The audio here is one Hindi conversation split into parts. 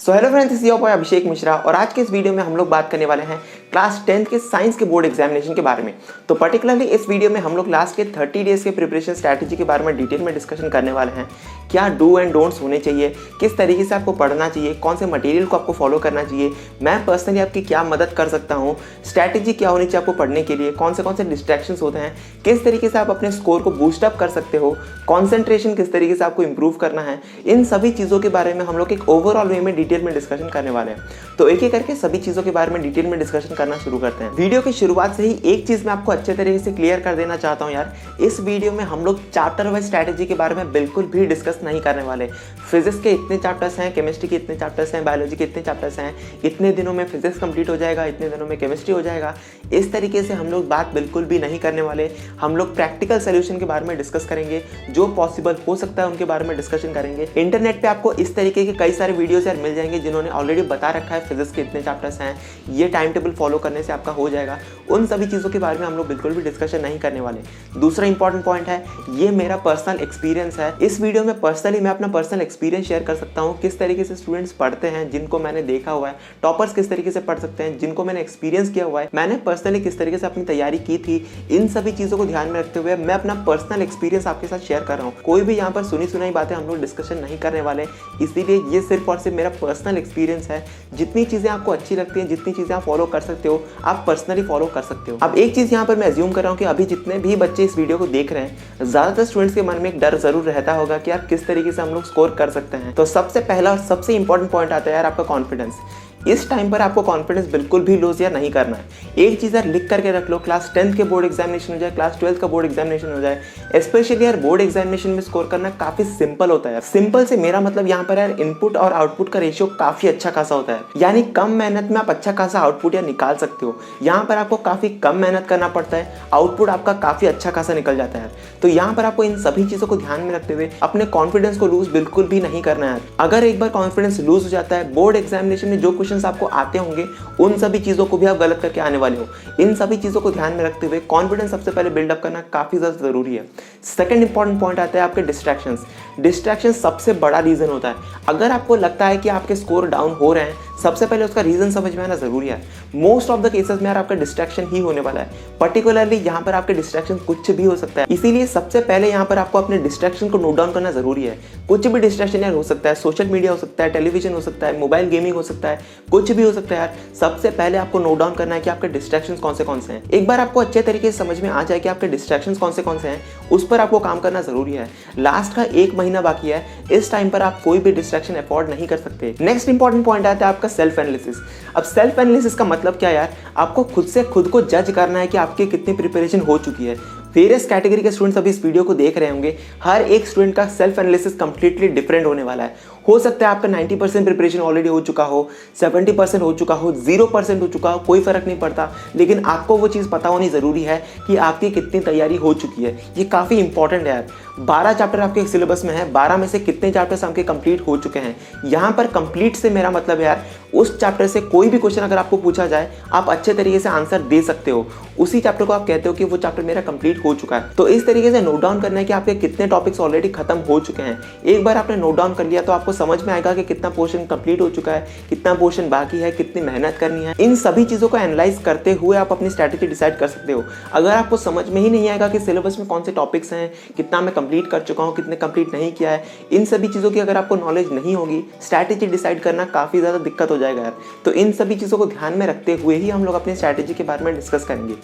So hello friends, this is your boy Abhishek Mishra और आज के इस वीडियो में हम लोग बात करने वाले हैं क्लास 10th के साइंस के बोर्ड एग्जामिनेशन के बारे में। तो पर्टिकुलरली इस वीडियो में हम लोग लास्ट के 30 डेज के प्रिपरेशन स्ट्रैटेजी के बारे में डिटेल में डिस्कशन करने वाले हैं। क्या डू एंड डोंट्स होने चाहिए, किस तरीके से आपको पढ़ना चाहिए, कौन से मटेरियल को आपको फॉलो करना चाहिए, मैं पर्सनली आपकी क्या मदद कर सकता हूँ, स्ट्रैटेजी क्या होनी चाहिए आपको पढ़ने के लिए, कौन से डिस्ट्रैक्शंस होते हैं, किस तरीके से आप अपने स्कोर को बूस्टअप कर सकते हो, कॉन्सेंट्रेशन किस तरीके से आपको इंप्रूव करना है, इन सभी चीज़ों के बारे में हम लोग एक ओवरऑल वे में डिटेल में डिस्कशन करने वाले हैं। तो एक एक करके सभी चीज़ों के बारे में डिटेल में डिस्कशन करना शुरू करते हैं। वीडियो की शुरुआत से ही एक चीज़ मैं आपको अच्छे तरीके से क्लियर कर देना चाहता हूँ यार, इस वीडियो में हम लोग चैप्टर वाइज स्ट्रैटेजी के बारे में बिल्कुल भी डिस्कस नहीं करने वाले। फिजिक्स के इतने चैप्टर्स हैं, केमिस्ट्री के इतने चैप्टर्स हैं, बायोलॉजी के इतने चैप्टर्स हैं, इतने दिनों में फिजिक्स कंप्लीट हो जाएगा, इतने दिनों में केमिस्ट्री हो जाएगा, इस तरीके से हम लोग बात बिल्कुल भी नहीं करने वाले। हम लोग प्रैक्टिकल सोल्यूशन के बारे में डिस्कस करेंगे, जो पॉसिबल हो सकता है उनके बारे में डिस्कशन करेंगे। इंटरनेट पे आपको इस तरीके के कई सारे वीडियोस यार मिल जाएंगे जिन्होंने ऑलरेडी बता रखा है फिजिक्स के इतने चैप्टर्स हैं, ये टाइम टेबल फॉलो करने से आपका हो जाएगा। उन सभी चीज़ों के बारे में हम लोग बिल्कुल भी डिस्कशन नहीं करने वाले। दूसरा इंपॉर्टेंट पॉइंट है, ये मेरा पर्सनल एक्सपीरियंस है। इस वीडियो में पर्सनली मैं अपना पर्सनल एक्सपीरियंस शेयर कर सकता हूँ, किस तरीके से स्टूडेंट्स पढ़ते हैं जिनको मैंने देखा हुआ है, टॉपर्स किस तरीके से पढ़ सकते हैं जिनको मैंने एक्सपीरियंस किया हुआ है, मैंने पर्सनली किस तरीके से अपनी तैयारी की थी। इन सभी चीज़ों को ध्यान में रखते हुए मैं अपना पर्सनल एक्सपीरियंस आपके साथ शेयर कर रहा हूँ। कोई भी यहाँ पर सुनी सुनाई बातें हम लोग डिस्कशन नहीं करने वाले, इसीलिए ये सिर्फ और सिर्फ मेरा पर्सनल एक्सपीरियंस है। जितनी चीज़ें आपको अच्छी लगती हैं, जितनी चीज़ें आप फॉलो कर सकते हो, आप पर्सनली फॉलो कर सकते हो। अब एक चीज़ यहाँ पर मैं अज्यूम कर रहा हूँ कि अभी जितने भी बच्चे इस वीडियो को देख रहे हैं, ज़्यादातर स्टूडेंट्स के मन में एक डर जरूर रहता होगा कि यार किस तरीके से हम लोग स्कोर कर सकते हैं। तो सबसे पहला और सबसे इंपॉर्टेंट पॉइंट आता है यार आपका कॉन्फिडेंस। इस टाइम पर आपको कॉन्फिडेंस बिल्कुल भी लूज या नहीं करना है। एक चीज़ यार लिख करके रख लो, क्लास 10th के बोर्ड एग्जामिनेशन हो जाए, क्लास 12th का बोर्ड एग्जामिनेशन हो जाए, स्पेशली यार बोर्ड एग्जामिनेशन में स्कोर करना काफ़ी सिंपल होता है यार। सिंपल से मेरा मतलब यहाँ पर यार इनपुट और आउटपुट का रेशियो काफ़ी अच्छा खासा होता है, यानी कम मेहनत में आप अच्छा खासा आउटपुट या निकाल सकते हो। यहाँ पर आपको काफ़ी कम मेहनत करना पड़ता है, आउटपुट आपका काफ़ी अच्छा खासा निकल जाता है। तो यहाँ पर आपको इन सभी चीज़ों को ध्यान में रखते हुए अपने कॉन्फिडेंस को लूज बिल्कुल भी नहीं करना है। अगर एक बार कॉन्फिडेंस लूज हो जाता है, बोर्ड एग्जामिनेशन में जो क्वेश्चन आपको आते होंगे उन सभी चीजों को भी आप गलत करके आने वाले हो। इन सभी चीजों को ध्यान में रखते हुए कॉन्फिडेंस सबसे पहले बिल्डअप करना काफी ज्यादा जरूरी है। सेकंड इंपॉर्टेंट पॉइंट आता है आपके डिस्ट्रैक्शंस। डिस्ट्रैक्शन सबसे बड़ा रीजन होता है। अगर आपको लगता है कि आपके स्कोर डाउन हो रहे हैं, सबसे पहले उसका रीजन समझ में आना जरूरी है। मोस्ट ऑफ द केसेस में यार आपका डिस्ट्रैक्शन ही होने वाला है। पर्टिकुलरली यहाँ पर आपके डिस्ट्रैक्शन कुछ भी हो सकता है, इसीलिए सबसे पहले यहाँ पर आपको अपने डिस्ट्रैक्शन को नोट डाउन करना जरूरी है। कुछ भी डिस्ट्रैक्शन यार हो सकता है, सोशल मीडिया हो सकता है, टेलीविजन हो सकता है, मोबाइल गेमिंग हो सकता है, कुछ भी हो सकता है यार। सबसे पहले आपको नोट डाउन करना है कि आपके डिस्ट्रैक्शंस कौन से हैं। एक बार आपको अच्छे तरीके से समझ में आ जाए कि आपके डिस्ट्रैक्शंस कौन से हैं, उस पर आपको काम करना जरूरी है। लास्ट का 1 महीना बाकी है, इस टाइम पर आप कोई भी डिस्ट्रैक्शन अफोर्ड नहीं कर सकते। नेक्स्ट इंपॉर्टेंट पॉइंट आता है आपका सेल्फ एनालिसिस। अब सेल्फ एनालिसिस का मतलब क्या यार, आपको खुद से खुद को जज करना है कि आपकी कितनी प्रिपरेशन हो चुकी है। वेरियस कैटेगरी के स्टूडेंट्स अभी इस वीडियो को देख रहे होंगे, हर एक स्टूडेंट का सेल्फ एनालिसिस कंप्लीटली डिफरेंट होने वाला है। हो सकता है आपका 90% प्रिपरेशन ऑलरेडी हो चुका हो, 70% हो चुका हो, 0% हो चुका हो, कोई फर्क नहीं पड़ता, लेकिन आपको वो चीज़ पता होनी ज़रूरी है कि आपकी कितनी तैयारी हो चुकी है। ये काफ़ी इंपॉर्टेंट है यार। 12 चैप्टर आपके सिलेबस में है, 12 में से कितने चैप्टर्स आपके कंप्लीट हो चुके हैं। यहाँ पर कंप्लीट से मेरा मतलब है यार, उस चैप्टर से कोई भी क्वेश्चन अगर आपको पूछा जाए, आप अच्छे तरीके से आंसर दे सकते हो। उसी चैप्टर को आप कहते हो कि वो चैप्टर मेरा कंप्लीट हो चुका है। तो इस तरीके से नोट डाउन करना है कि आपके कितने टॉपिक्स ऑलरेडी खत्म हो चुके हैं। एक बार आपने नोट डाउन कर लिया तो आपको समझ में आएगा कि कितना पोर्शन कंप्लीट हो चुका है, कितना पोर्शन बाकी है, कितनी मेहनत करनी है। इन सभी चीज़ों को एनालाइज करते हुए आप अपनी स्ट्रैटेजी डिसाइड कर सकते हो। अगर आपको समझ में ही नहीं आएगा कि सिलेबस में कौन से टॉपिक्स हैं, कितना मैं कंप्लीट कर चुका हूँ, कितने कंप्लीट नहीं किया है, इन सभी चीज़ों की अगर आपको नॉलेज नहीं होगी, स्ट्रैटेजी डिसाइड करना काफ़ी ज़्यादा दिक्कत हो जाएगा यार। तो इन सभी चीज़ों को ध्यान में रखते हुए ही हम लोग अपनी स्ट्रैटेजी के बारे में डिस्कस करेंगे।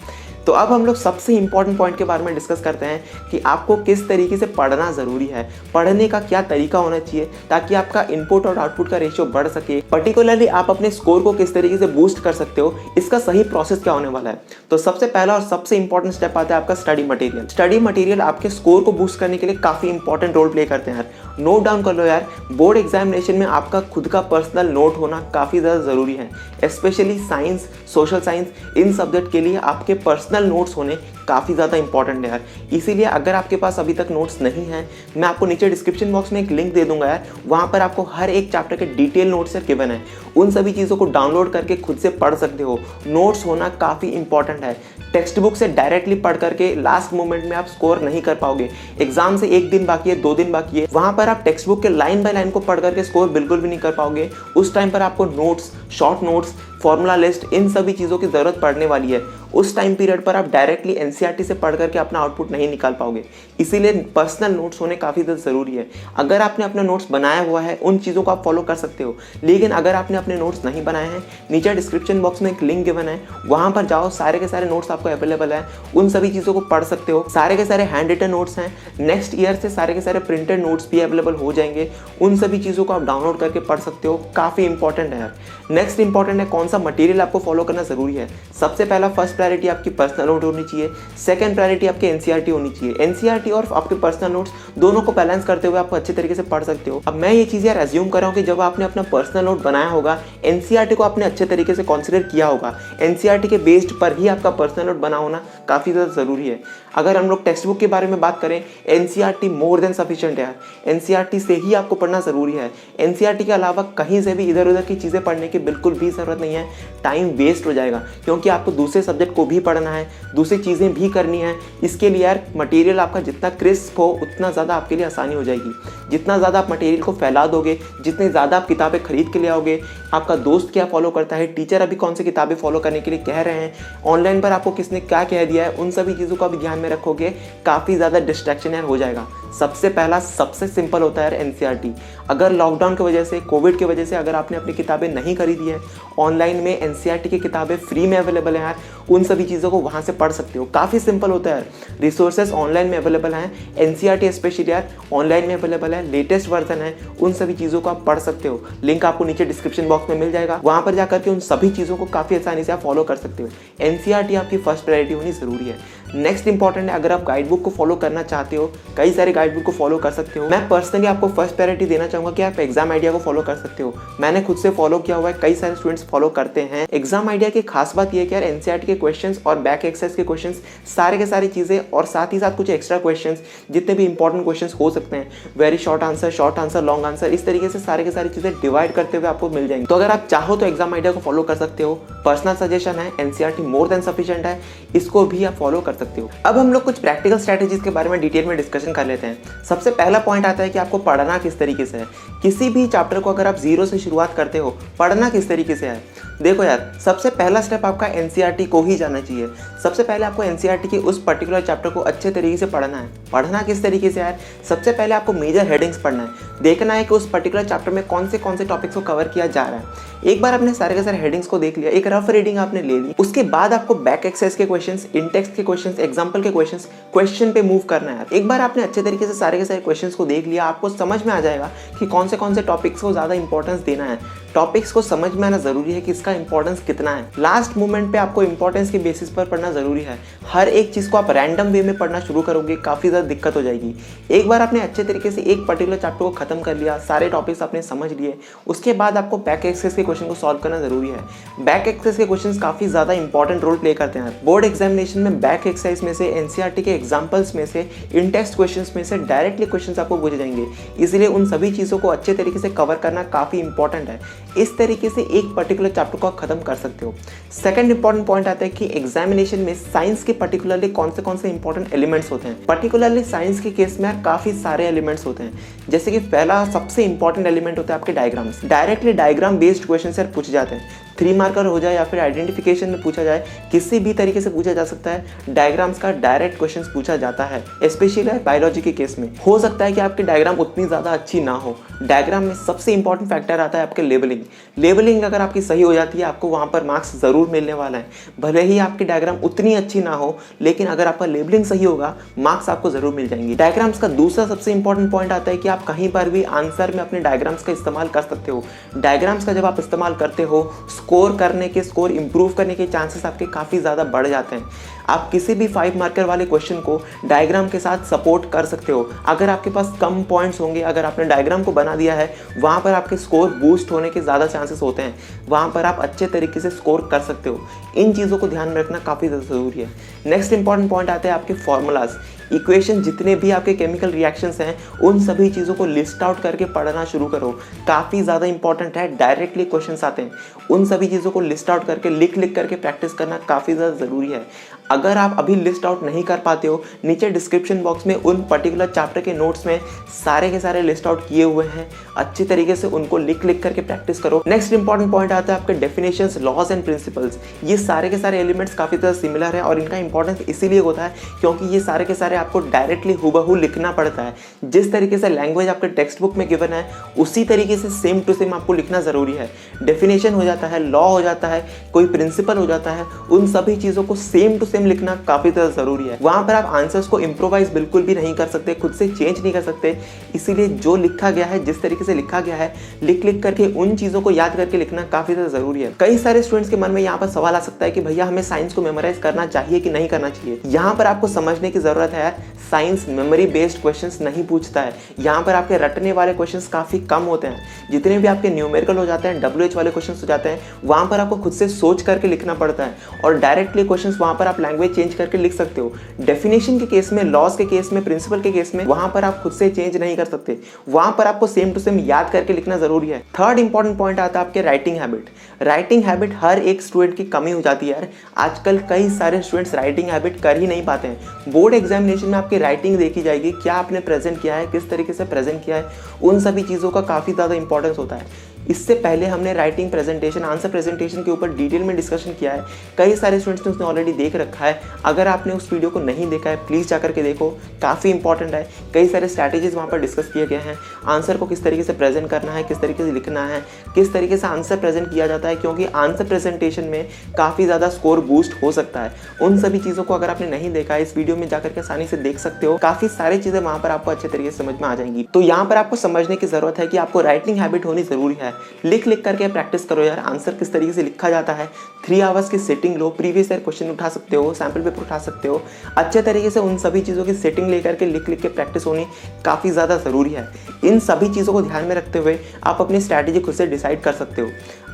तो अब हम लोग सबसे इंपॉर्टेंट पॉइंट के बारे में डिस्कस करते हैं कि आपको किस तरीके से पढ़ना ज़रूरी है, पढ़ने का क्या तरीका होना चाहिए ताकि आपका इनपुट और आउटपुट का रेशियो बढ़ सके। पर्टिकुलरली आप अपने स्कोर को किस तरीके से बूस्ट कर सकते हो, इसका सही प्रोसेस क्या होने वाला है। तो सबसे पहला और सबसे इंपॉर्टेंट स्टेप आता है आपका स्टडी मटेरियल। स्टडी मटेरियल आपके स्कोर को बूस्ट करने के लिए काफ़ी इंपॉर्टेंट रोल प्ले करते हैं यार। नोट डाउन कर लो यार, बोर्ड एग्जामिनेशन में आपका खुद का पर्सनल नोट होना काफ़ी ज़्यादा ज़रूरी है। स्पेशली साइंस, सोशल साइंस, इन सब्जेक्ट के लिए आपके पर्सनल नोट्स होने काफ़ी ज़्यादा इंपॉर्टेंट है यार। इसीलिए अगर आपके पास अभी तक नोट्स नहीं हैं, मैं आपको नीचे डिस्क्रिप्शन बॉक्स में एक लिंक दे दूंगा यार, वहाँ पर आपको हर एक चैप्टर के डिटेल नोट्स यार गिवन है। उन सभी चीज़ों को डाउनलोड करके खुद से पढ़ सकते हो। नोट्स होना काफ़ी इंपॉर्टेंट है। टेक्स्ट बुक से डायरेक्टली पढ़ करके लास्ट मोमेंट में आप स्कोर नहीं कर पाओगे। एग्जाम से 1 दिन बाकी है, 2 दिन बाकी है, वहाँ पर आप टेक्स्ट बुक के लाइन बाय लाइन को पढ़ करके स्कोर बिल्कुल भी नहीं कर पाओगे। उस टाइम पर आपको notes, short notes, formula list, इन सभी चीज़ों की ज़रूरत पड़ने वाली है। उस टाइम पीरियड पर आप डायरेक्टली एनसीईआरटी से पढ़ करके अपना आउटपुट नहीं निकाल पाओगे। इसीलिए पर्सनल नोट्स होने काफ़ी ज़्यादा ज़रूरी है। अगर आपने अपना नोट्स बनाया हुआ है, उन चीज़ों को आप फॉलो कर सकते हो, लेकिन अगर आपने अपने नोट्स नहीं बनाए हैं, नीचे डिस्क्रिप्शन बॉक्स में एक लिंक गिवन है, वहाँ पर जाओ, सारे के सारे नोट्स आपको अवेलेबल है, उन सभी चीज़ों को पढ़ सकते हो। सारे के सारे हैंड रिटन नोट्स हैं, नेक्स्ट ईयर से सारे के सारे प्रिंटेड नोट्स भी अवेलेबल हो जाएंगे। उन सभी चीज़ों को आप डाउनलोड करके पढ़ सकते हो। काफ़ी इंपॉर्टेंट है यार। नेक्स्ट इंपॉर्टेंट है कौन सा मटेरियल आपको फॉलो करना ज़रूरी है। सबसे पहला फर्स्ट प्रायोरिटी आपकी पर्सनल नोट होनी चाहिए, सेकंड प्रायोरिटी आपके एनसीईआरटी होनी चाहिए। एनसीईआरटी और आपके पर्सनल नोट्स दोनों को बैलेंस करते हुए आप अच्छे तरीके से पढ़ सकते हो। अब मैं ये चीज़ यार एज्यूम कर रहा हूँ कि जब आपने अपना पर्सनल नोट बनाया होगा, एनसीईआरटी को आपने अच्छे तरीके से कंसीडर किया होगा, एनसीईआरटी के बेस्ड पर ही आपका पर्सनल नोट बना होना काफ़ी ज़्यादा ज़रूरी है। अगर हम लोग टेक्स्ट बुक के बारे में बात करें, एनसीईआरटी मोर देन सफिशिएंट है। एनसीईआरटी से ही आपको पढ़ना ज़रूरी है। एनसीईआरटी के अलावा कहीं से भी इधर उधर की चीज़ें पढ़ने की बिल्कुल भी ज़रूरत नहीं है। टाइम वेस्ट हो जाएगा, क्योंकि आपको दूसरे सब्जेक्ट को भी पढ़ना है, दूसरी चीज़ें भी करनी है। इसके लिए यार मटेरियल आपका जितना क्रिस्प हो, उतना ज़्यादा आपके लिए आसानी हो जाएगी। जितना ज़्यादा आप मटेरियल को फैला दोगे, जितनी ज़्यादा आप किताबें खरीद के ले आओगे, आपका दोस्त क्या फॉलो करता है, टीचर अभी कौन सी किताबें फॉलो करने के लिए कह रहे हैं, ऑनलाइन पर आपको किसने क्या कह दिया है, उन सभी चीज़ों को भी ध्यान में रखोगे, काफ़ी ज़्यादा डिस्ट्रैक्शन यार हो जाएगा। सबसे पहला सबसे सिंपल होता है एनसीईआरटी। अगर लॉकडाउन की वजह से, कोविड की वजह से अगर आपने अपनी किताबें नहीं खरीदी है, ऑनलाइन में एनसीईआरटी की किताबें फ्री में अवेलेबल है यार, उन सभी चीज़ों को वहाँ से पढ़ सकते हो। काफ़ी सिंपल होता है। रिसोर्सेज ऑनलाइन में अवेलेबल हैं, एनसीईआरटी स्पेशली यार ऑनलाइन में अवेलेबल है, लेटेस्ट वर्जन है, उन सभी चीज़ों को आप पढ़ सकते हो। लिंक आपको नीचे डिस्क्रिप्शन बॉक्स में मिल जाएगा, वहाँ पर जाकर के उन सभी चीज़ों को काफ़ी आसानी से आप फॉलो कर सकते हो। एनसीईआरटी आपकी फर्स्ट प्रायोरिटी होनी ज़रूरी है। नेक्स्ट इंपॉर्टेंट है, अगर आप गाइड बुक को फॉलो करना चाहते हो, कई सारे गाइड बुक को फॉलो कर सकते हो। मैं पर्सनली आपको फर्स्ट प्रायोरिटी देना चाहूँगा कि आप एग्जाम आइडिया को फॉलो कर सकते हो। मैंने खुद से फॉलो किया हुआ है, कई सारे स्टूडेंट्स फॉलो करते हैं। एग्जाम आइडिया की खास बात यह है कि यार एनसीईआरटी के क्वेश्चंस और बैक एक्सरसाइज के क्वेश्चंस, सारे के सारी चीज़ें, और साथ ही साथ कुछ एक्स्ट्रा क्वेश्चंस, जितने भी इंपॉर्टेंट क्वेश्चंस हो सकते हैं, very short answer, long answer, इस तरीके से सारे के सारी चीज़ें डिवाइड करते हुए आपको मिल जाएंगी। तो अगर आप चाहो तो एग्जाम आइडिया को फॉलो कर सकते हो। पर्सनल सजेशन है, एनसीईआरटी मोर देन सफिशिएंट है, इसको भी आप फॉलो कर सकते हो। अब हम लोग कुछ प्रैक्टिकल स्ट्रैटेजीज के बारे में डिटेल में डिस्कशन कर लेते हैं। सबसे पहला पॉइंट आता है कि आपको पढ़ना किस तरीके से है। किसी भी चैप्टर को अगर आप जीरो से शुरुआत करते हो, पढ़ना किस तरीके से है। देखो यार, सबसे पहला स्टेप आपका एनसीईआरटी को ही जाना चाहिए। सबसे पहले आपको एनसीईआरटी के उस पर्टिकुलर चैप्टर को अच्छे तरीके से पढ़ना है। पढ़ना किस तरीके से यार, सबसे पहले आपको मेजर हेडिंग्स पढ़ना है। देखना है कि उस पर्टिकुलर चैप्टर में कौन से टॉपिक्स को कवर किया जा रहा है। एक बार आपने सारे के सारे हेडिंग्स को देख लिया, एक रफ रीडिंग आपने ले ली, उसके बाद आपको बैक एक्सरसाइज के क्वेश्चंस, इन टेक्स्ट के क्वेश्चंस, एग्जांपल के क्वेश्चंस, क्वेश्चन पे मूव करना है। एक बार आपने अच्छे तरीके से सारे के सारे क्वेश्चंस को देख लिया, आपको समझ में आ जाएगा कि कौन से टॉपिक्स को ज़्यादा इंपॉर्टेंस देना है। टॉपिक्स को समझ में आना जरूरी है कि इसका इंपॉर्टेंस कितना है। लास्ट मोमेंट पे आपको इंपॉर्टेंस के बेसिस पर पढ़ना जरूरी है। हर एक चीज़ को आप रैंडम वे में पढ़ना शुरू करोगे, काफ़ी ज़्यादा दिक्कत हो जाएगी। एक बार आपने अच्छे तरीके से एक पर्टिकुलर चैप्टर को खत्म कर लिया, सारे टॉपिक्स आपने समझ लिए, उसके बाद आपको बैक एक्सरसाइज के क्वेश्चन को सॉल्व करना जरूरी है। बैक एक्सरसाइज के क्वेश्चन काफ़ी ज़्यादा इंपॉर्टेंट रोल प्ले करते हैं। बोर्ड एग्जामिनेशन में बैक एक्सरसाइज में से, एनसीईआरटी के एग्जाम्पल्स में से, इन टेक्स्ट क्वेश्चन में से डायरेक्टली क्वेश्चन आपको पूछे जाएंगे। इसलिए उन सभी चीज़ों को अच्छे तरीके से कवर करना काफ़ी इंपॉर्टेंट है। इस तरीके से एक पर्टिकुलर चैप्टर को आप खत्म कर सकते हो। सेकंड इंपॉर्टेंट पॉइंट आता है कि एग्जामिनेशन में साइंस के पर्टिकुलरली कौन से इंपॉर्टेंट एलिमेंट्स होते हैं। पर्टिकुलरली साइंस के केस में काफ़ी सारे एलिमेंट्स होते हैं। जैसे कि पहला सबसे इंपॉर्टेंट एलिमेंट होता है आपके diagrams. Directly diagram based question sir पूछे जाते हैं। 3 मार्कर हो जाए या फिर आइडेंटिफिकेशन में पूछा जाए, किसी भी तरीके से पूछा जा सकता है। डायग्राम्स का डायरेक्ट क्वेश्चंस पूछा जाता है, स्पेशली बायोलॉजी के केस में। हो सकता है कि आपकी डायग्राम उतनी ज़्यादा अच्छी ना हो। डायग्राम में सबसे इंपॉर्टेंट फैक्टर आता है आपके लेबलिंग अगर आपकी सही हो जाती है, आपको वहाँ पर मार्क्स ज़रूर मिलने वाला है। भले ही आपकी डायग्राम उतनी अच्छी ना हो, लेकिन अगर आपका लेबलिंग सही होगा, मार्क्स आपको ज़रूर मिल जाएंगे। डायग्राम्स का दूसरा सबसे इंपॉर्टेंट पॉइंट आता है कि आप कहीं पर भी आंसर में अपने डायग्राम्स का इस्तेमाल कर सकते हो। डायग्राम्स का जब आप इस्तेमाल करते हो, स्कोर इंप्रूव करने के चांसेस आपके काफ़ी ज़्यादा बढ़ जाते हैं। आप किसी भी 5 मार्कर वाले क्वेश्चन को डायग्राम के साथ सपोर्ट कर सकते हो। अगर आपके पास कम पॉइंट्स होंगे, अगर आपने डायग्राम को बना दिया है, वहाँ पर आपके स्कोर बूस्ट होने के ज़्यादा चांसेस होते हैं, वहाँ पर आप अच्छे तरीके से स्कोर कर सकते हो। इन चीज़ों को ध्यान में रखना काफ़ी ज़्यादा ज़रूरी है। नेक्स्ट इंपॉर्टेंट पॉइंट आते हैं आपके फॉर्मूलाज, इक्वेशन, जितने भी आपके केमिकल रिएक्शंस हैं उन सभी चीज़ों को लिस्ट आउट करके पढ़ना शुरू करो। काफ़ी ज़्यादा इंपॉर्टेंट है, डायरेक्टली क्वेश्चंस आते हैं, उन सभी चीज़ों को लिस्ट आउट करके लिख करके प्रैक्टिस करना काफ़ी ज़्यादा ज़रूरी है। अगर आप अभी लिस्ट आउट नहीं कर पाते हो, नीचे डिस्क्रिप्शन बॉक्स में उन पर्टिकुलर चैप्टर के नोट्स में सारे के सारे लिस्ट आउट किए हुए हैं, अच्छी तरीके से उनको लिख करके प्रैक्टिस करो। नेक्स्ट इंपॉर्टेंट पॉइंट आता है आपके डेफिनेशंस, लॉज एंड प्रिंसिपल्स। ये सारे के सारे एलिमेंट्स काफ़ी ज़्यादा सिमिलर है और इनका इंपॉर्टेंस इसीलिए होता है क्योंकि ये सारे के सारे आपको डायरेक्टली हुबहू लिखना पड़ता है। जिस तरीके से लैंग्वेज आपके टेक्स्ट बुक में गिवन है उसी तरीके से सेम टू सेम आपको लिखना ज़रूरी है। डेफिनेशन हो जाता है, लॉ हो जाता है, कोई प्रिंसिपल हो जाता है, उन सभी चीज़ों को सेम टू सेम लिखना काफ़ी ज़्यादा ज़रूरी है। वहाँ पर आप आंसर्स को इम्प्रोवाइज बिल्कुल भी नहीं कर सकते, खुद से चेंज नहीं कर सकते। इसीलिए जो लिखा गया है, जिस तरीके से लिखा गया है, लिख करके उन चीज़ों को याद करके लिखना काफ़ी ज़्यादा ज़रूरी है। कई सारे स्टूडेंट्स के मन में यहाँ पर सवाल आ सकता है कि भैया हमें साइंस को मेमोराइज करना चाहिए कि नहीं करना चाहिए। यहाँ पर आपको समझने की ज़रूरत है यार, साइंस मेमोरी बेस्ड क्वेश्चंस नहीं पूछता है। यहाँ पर आपके रटने वाले क्वेश्चंस काफ़ी कम होते हैं। जितने भी आपके न्यूमेरिकल हो जाते हैं, WH वाले क्वेश्चंस हो जाते हैं, वहाँ पर आपको खुद से सोच करके लिखना पड़ता है और डायरेक्टली क्वेश्चंस वहाँ पर आप लैंग्वेज चेंज करके लिख सकते हो। डेफिनेशन के केस में, लॉज के केस में, प्रिंसिपल के केस में वहाँ पर आप खुद से चेंज नहीं कर सकते, वहाँ पर आपको सेम टू सेम याद करके लिखना ज़रूरी है। थर्ड इंपॉर्टेंट पॉइंट आता है आपके राइटिंग हैबिट। राइटिंग हैबिट हर एक स्टूडेंट की कमी हो जाती है यार। आजकल कई सारे स्टूडेंट्स राइटिंग हैबिट कर ही नहीं पाते हैं। बोर्ड एग्जामिनेशन में आपकी राइटिंग देखी जाएगी, क्या आपने प्रेजेंट किया है, किस तरीके से प्रेजेंट किया है, उन सभी चीज़ों का काफ़ी ज़्यादा इंपॉर्टेंस होता है। इससे पहले हमने राइटिंग प्रेजेंटेशन, आंसर प्रेजेंटेशन के ऊपर डिटेल में डिस्कशन किया है। कई सारे स्टूडेंट्स ने उसने ऑलरेडी देख रखा है। अगर आपने उस वीडियो को नहीं देखा है प्लीज़ जाकर के देखो, काफ़ी इंपॉर्टेंट है। कई सारे स्ट्रैटेजीज वहाँ पर डिस्कस किए गए हैं। आंसर को किस तरीके से प्रेजेंट करना है, किस तरीके से लिखना है, किस तरीके से आंसर प्रेजेंट किया जाता है, क्योंकि आंसर प्रेजेंटेशन में काफ़ी ज़्यादा स्कोर बूस्ट हो सकता है। उन सभी चीज़ों को अगर आपने नहीं देखा है, इस वीडियो में जाकर के आसानी से देख सकते हो। काफ़ी सारी चीज़ें वहाँ पर आपको अच्छे तरीके से समझ में आ जाएंगी। तो यहाँ पर आपको समझने की ज़रूरत है कि आपको राइटिंग हैबिट होनी ज़रूरी है। लिख करके प्रैक्टिस करो यार, आंसर किस तरीके से लिखा जाता है। 3 आवर्स की सेटिंग लो, प्रीवियस ईयर क्वेश्चन उठा सकते हो, सैम्पल पेपर उठा सकते हो। अच्छे तरीके से उन सभी चीज़ों की सेटिंग लेकर के लिख के प्रैक्टिस होनी काफ़ी ज़्यादा ज़रूरी है। इन सभी चीज़ों को ध्यान में रखते हुए आप अपनी स्ट्रैटेजी खुद से डिसाइड कर सकते हो।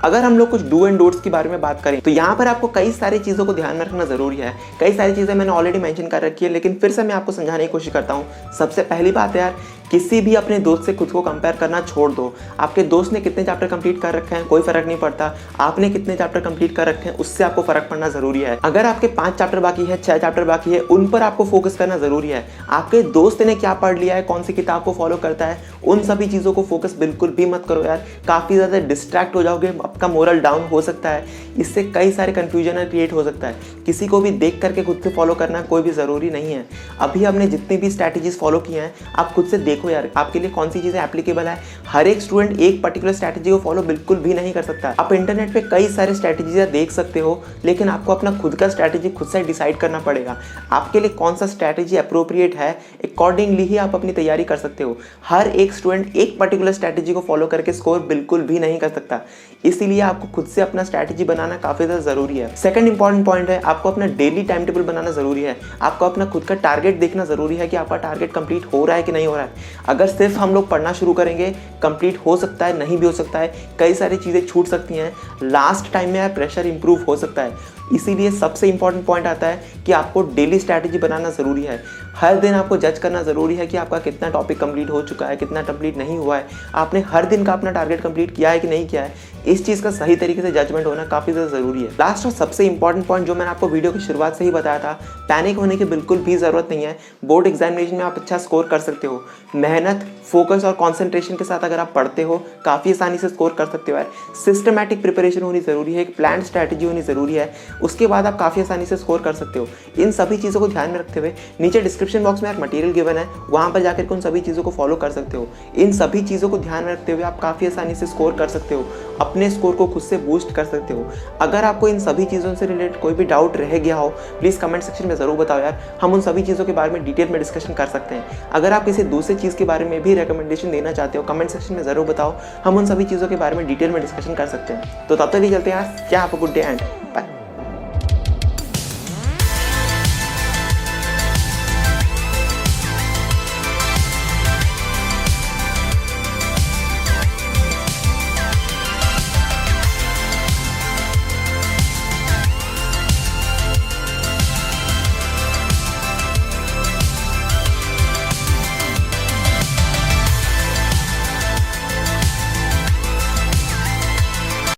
अगर हम लोग कुछ डू एंड डोंट्स के बारे में बात करें तो यहाँ पर आपको कई सारी चीज़ों को ध्यान में रखना ज़रूरी है। कई सारी चीज़ें मैंने ऑलरेडी मेंशन कर रखी है, लेकिन फिर से मैं आपको समझाने की कोशिश करता हूँ। सबसे पहली बात है यार, किसी भी अपने दोस्त से खुद को कंपेयर करना छोड़ दो। आपके दोस्त ने कितने चैप्टर कंप्लीट कर रखे हैं कोई फर्क नहीं पड़ता, आपने कितने चैप्टर कंप्लीट कर रखे हैं उससे आपको फर्क पड़ना ज़रूरी है। अगर आपके 5 चैप्टर बाकी है, 6 चैप्टर बाकी है, उन पर आपको फोकस करना ज़रूरी है। आपके दोस्त ने क्या पढ़ लिया है, कौन सी किताब को फॉलो करता है, उन सभी चीज़ों को फोकस बिल्कुल भी मत करो यार। काफ़ी ज़्यादा डिस्ट्रैक्ट हो जाओगे, आपका मोरल डाउन हो सकता है, इससे कई सारे कन्फ्यूजन क्रिएट हो सकता है। किसी को भी देख करके खुद से फॉलो करना कोई भी ज़रूरी नहीं है। अभी हमने जितनी भी स्ट्रैटेजीज फॉलो की हैं, आप खुद से देखो यार आपके लिए कौन सी चीज़ें एप्लीकेबल है। हर एक स्टूडेंट एक पर्टिकुलर स्ट्रैटेजी को फॉलो बिल्कुल भी नहीं कर सकता। आप इंटरनेट पे कई सारे स्ट्रैटेजीज देख सकते हो, लेकिन आपको अपना खुद का स्ट्रैटेजी खुद से डिसाइड करना पड़ेगा। आपके लिए कौन सा स्ट्रैटेजी अप्रोप्रिएट है, अकॉर्डिंगली ही आप अपनी तैयारी कर सकते हो। हर एक स्टूडेंट एक पर्टिकुलर स्ट्रैटेजी को फॉलो करके स्कोर बिल्कुल भी नहीं कर सकता, इसीलिए आपको खुद से अपना स्ट्रैटेजी बनाना काफ़ी ज़्यादा ज़रूरी है। सेकंड इंपॉर्टेंट पॉइंट है, आपको अपना डेली टाइम टेबल बनाना ज़रूरी है। आपको अपना खुद का टारगेट देखना ज़रूरी है कि आपका टारगेट कंप्लीट हो रहा है कि नहीं हो रहा है। अगर सिर्फ हम लोग पढ़ना शुरू करेंगे, कंप्लीट हो सकता है, नहीं भी हो सकता है, कई सारी चीज़ें छूट सकती हैं, लास्ट टाइम में प्रेशर इंप्रूव हो सकता है। इसीलिए सबसे इंपॉर्टेंट पॉइंट आता है कि आपको डेली स्ट्रैटेजी बनाना ज़रूरी है। हर दिन आपको जज करना ज़रूरी है कि आपका कितना टॉपिक कंप्लीट हो चुका है, कितना कंप्लीट नहीं हुआ है, आपने हर दिन का अपना टारगेट कंप्लीट किया है कि नहीं किया है। इस चीज़ का सही तरीके से जजमेंट होना काफ़ी ज़्यादा ज़रूरी है। लास्ट और सबसे इंपॉर्टेंट पॉइंट जो मैंने आपको वीडियो की शुरुआत से ही बताया था, पैनिक होने की बिल्कुल भी ज़रूरत नहीं है। बोर्ड एग्जामिनेशन में आप अच्छा स्कोर कर सकते हो। मेहनत, फोकस और कॉन्सेंट्रेशन के साथ अगर आप पढ़ते हो, काफ़ी आसानी से स्कोर कर सकते हो यार। सिस्टमैटिक प्रिपरेशन होनी ज़रूरी है, एक प्लान स्ट्रैटेजी होनी ज़रूरी है, उसके बाद आप काफ़ी आसानी से स्कोर कर सकते हो। इन सभी चीज़ों को ध्यान में रखते हुए नीचे डिस्क्रिप्शन बॉक्स में एक मटेरियल गिवन है, वहाँ पर जाकर के उन सभी चीज़ों को फॉलो कर सकते हो। इन सभी चीज़ों को ध्यान में रखते हुए आप काफ़ी आसानी से स्कोर कर सकते हो, अपने स्कोर को खुद से बूस्ट कर सकते हो। अगर आपको इन सभी चीज़ों से रिलेटेड कोई भी डाउट रह गया हो, प्लीज़ कमेंट सेक्शन में ज़रूर बताओ यार, हम उन सभी चीज़ों के बारे में डिटेल में डिस्कशन कर सकते हैं। अगर आप किसी दूसरी चीज़ के बारे में भी रिकमेंडेशन देना चाहते हो, कमेंट सेक्शन में ज़रूर बताओ, हम उन सभी चीज़ों के बारे में डिटेल में डिस्कशन कर सकते हैं। तो तब तक ही चलते हैं यार, क्या आप गुड डे एंड बाय।